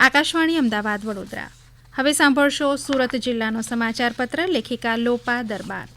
આકાશવાણી અમદાવાદ વડોદરા. હવે સાંભળશો સુરત જિલ્લાનો સમાચાર પત્ર. લેખિકા લોપા દરબાર.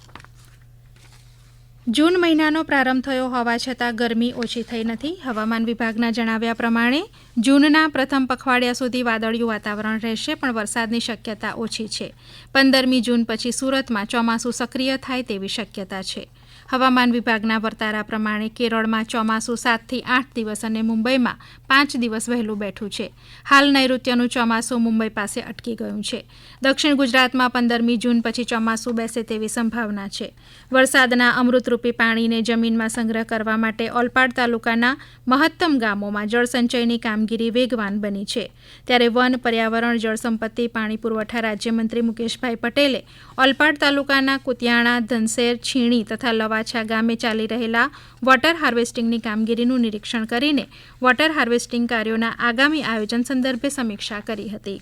જૂન મહિનાનો પ્રારંભ થયો હોવા છતાં ગરમી ઓછી થઈ નથી. હવામાન વિભાગના જણાવ્યા પ્રમાણે જૂનના પ્રથમ પખવાડિયા સુધી વાદળિયું વાતાવરણ રહેશે, પણ વરસાદની શક્યતા ઓછી છે. 15મી જૂન પછી સુરતમાં ચોમાસું સક્રિય થાય તેવી શક્યતા છે. હવામાન વિભાગના વર્તારા પ્રમાણે કેરળમાં ચોમાસું 7 થી 8 દિવસ અને મુંબઈમાં 5 દિવસ વહેલું બેઠું છે. હાલ નૈઋત્યનું ચોમાસું મુંબઈ પાસે અટકી ગયું છે. દક્ષિણ ગુજરાતમાં 15મી જૂન પછી ચોમાસું બેસે તેવી સંભાવના છે. વરસાદના અમૃતરૂપી પાણીને જમીનમાં સંગ્રહ કરવા માટે ઓલપાડ તાલુકાના મહત્તમ ગામોમાં જળસંચયની કામગીરી વેગવાન બની છે. ત્યારે વન, પર્યાવરણ, જળસંપત્તિ, પાણી પુરવઠા રાજ્યમંત્રી મુકેશભાઈ પટેલે ઓલપાડ તાલુકાના કુતિયાણા, ધનસેર, છીણી તથા લવાછા ગામે ચાલી રહેલા વોટર હાર્વેસ્ટિંગની કામગીરીનું નિરીક્ષણ કરીને વોટર હાર્વેસ્ટિંગ કાર્યોના આગામી આયોજન સંદર્ભે સમીક્ષા કરી હતી.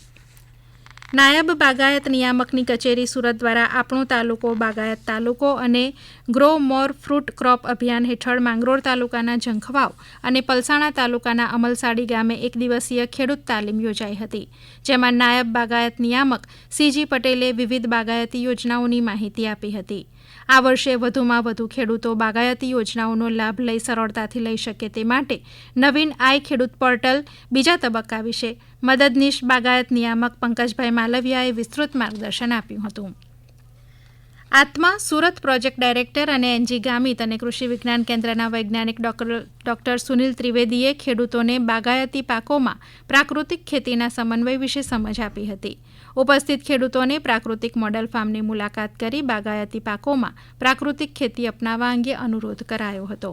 નાયબ બાગાયત નિયામકની કચેરી સુરત દ્વારા આપણો તાલુકો બાગાયત તાલુકો અને ગ્રો મોર ફ્રૂટ ક્રોપ અભિયાન હેઠળ માંગરોળ તાલુકાના ઝંખવાવ અને પલસાણા તાલુકાના અમલસાડી ગામે એક દિવસીય ખેડૂત તાલીમ યોજાઈ હતી. જેમાં નાયબ બાગાયત નિયામક સીજી પટેલે વિવિધ બાગાયતી યોજનાઓની માહિતી આપી હતી. આ વર્ષે વધુમાં વધુ ખેડૂતો બાગાયતી યોજનાઓનો લાભ લઈ સરળતાથી લઈ શકે તે માટે નવીન આઈ ખેડૂત પોર્ટલ બીજા તબક્કા વિશે મદદનીશ બાગાયત નિયામક પંકજભાઈ માલવિયાએ વિસ્તૃત માર્ગદર્શન આપ્યું હતું. આત્મા સુરત પ્રોજેક્ટ ડાયરેક્ટર અને એનજી ગામિત અને કૃષિ વિજ્ઞાન કેન્દ્રના વૈજ્ઞાનિક ડોક્ટર સુનિલ ત્રિવેદીએ ખેડૂતોને બાગાયતી પાકોમાં પ્રાકૃતિક ખેતીના સમન્વય વિશે સમજ આપી હતી. ઉપસ્થિત ખેડૂતોને પ્રાકૃતિક મોડલ ફાર્મની મુલાકાત કરી બાગાયતી પાકોમાં પ્રાકૃતિક ખેતી અપનાવવા અંગે અનુરોધ કરાયો હતો.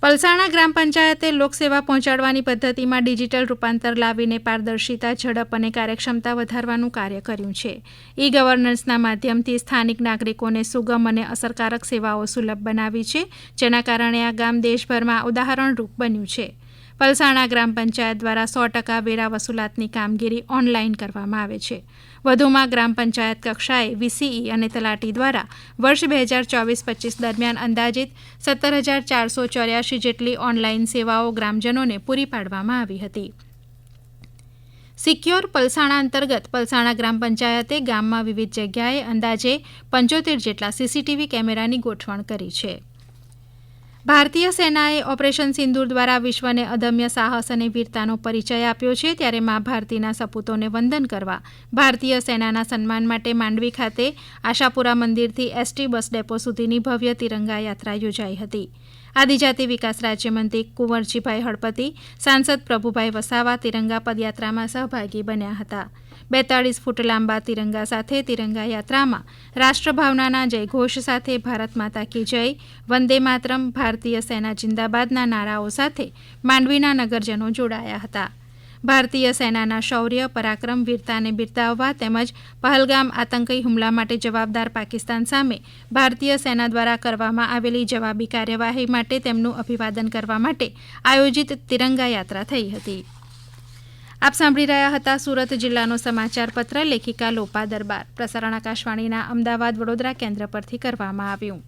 પલસાણા ગ્રામ પંચાયતે લોકસેવા પહોંચાડવાની પદ્ધતિમાં ડિજિટલ રૂપાંતર લાવીને પારદર્શિતા, ઝડપ અને કાર્યક્ષમતા વધારવાનું કાર્ય કર્યું છે. ઈ ગવર્નન્સના માધ્યમથી સ્થાનિક નાગરિકોને સુગમ અને અસરકારક સેવાઓ સુલભ બનાવી છે, જેના કારણે આ ગામ દેશભરમાં ઉદાહરણરૂપ બન્યું છે. પલસાણા ગ્રામ પંચાયત દ્વારા 100% વેરા વસૂલાતની કામગીરી ઓનલાઈન કરવામાં આવે છે. વધુમાં ગ્રામ પંચાયત કક્ષાએ વીસીઈ અને તલાટી દ્વારા વર્ષ 2024-25 દરમિયાન અંદાજિત 17,484 જેટલી ઓનલાઈન સેવાઓ ગ્રામજનોને પૂરી પાડવામાં આવી હતી. સિક્યોર પલસાણા અંતર્ગત પલસાણા ગ્રામ પંચાયતે ગામમાં વિવિધ જગ્યાએ અંદાજે 75 જેટલા સીસીટીવી કેમેરાની ગોઠવણ કરી છે. ભારતીય સેનાએ ઓપરેશન સિંદૂર દ્વારા વિશ્વને અદમ્ય સાહસ અને વીરતાનો પરિચય આપ્યો છે. ત્યારે મા ભારતીના સપૂતોને વંદન કરવા ભારતીય સેનાના સન્માન માટે માંડવી ખાતે આશાપુરા મંદિરથી એસટી બસ ડેપો સુધીની ભવ્ય તિરંગા યાત્રા યોજાઈ હતી. આદિજાતિ વિકાસ રાજ્યમંત્રી કુંવરજીભાઈ હળપતિ, સાંસદ પ્રભુભાઈ વસાવા તિરંગા પદયાત્રામાં સહભાગી બન્યા હતા. 42 ફૂટ લાંબા તિરંગા સાથે તિરંગા યાત્રામાં રાષ્ટ્રભાવનાના જયઘોષ સાથે ભારત માતા કી જય, વંદે માતરમ, ભારતીય સેના જિંદાબાદના નારાઓ સાથે માંડવીના નગરજનો જોડાયા હતા. ભારતીય સેનાના શૌર્ય, પરાક્રમ, વીરતાને બિરદાવવા તેમજ પહલગામ આતંકી હુમલા માટે જવાબદાર પાકિસ્તાન સામે ભારતીય સેના દ્વારા કરવામાં આવેલી જવાબી કાર્યવાહી માટે તેમનું અભિવાદન કરવા માટે આયોજિત તિરંગા યાત્રા થઈ હતી. આપ સાંભળી રહ્યા હતા સુરત જિલ્લાનો સમાચાર પત્ર. લેખિકા લોપા દરબાર. પ્રસારણ આકાશવાણીના અમદાવાદ વડોદરા કેન્દ્ર પરથી કરવામાં આવ્યું.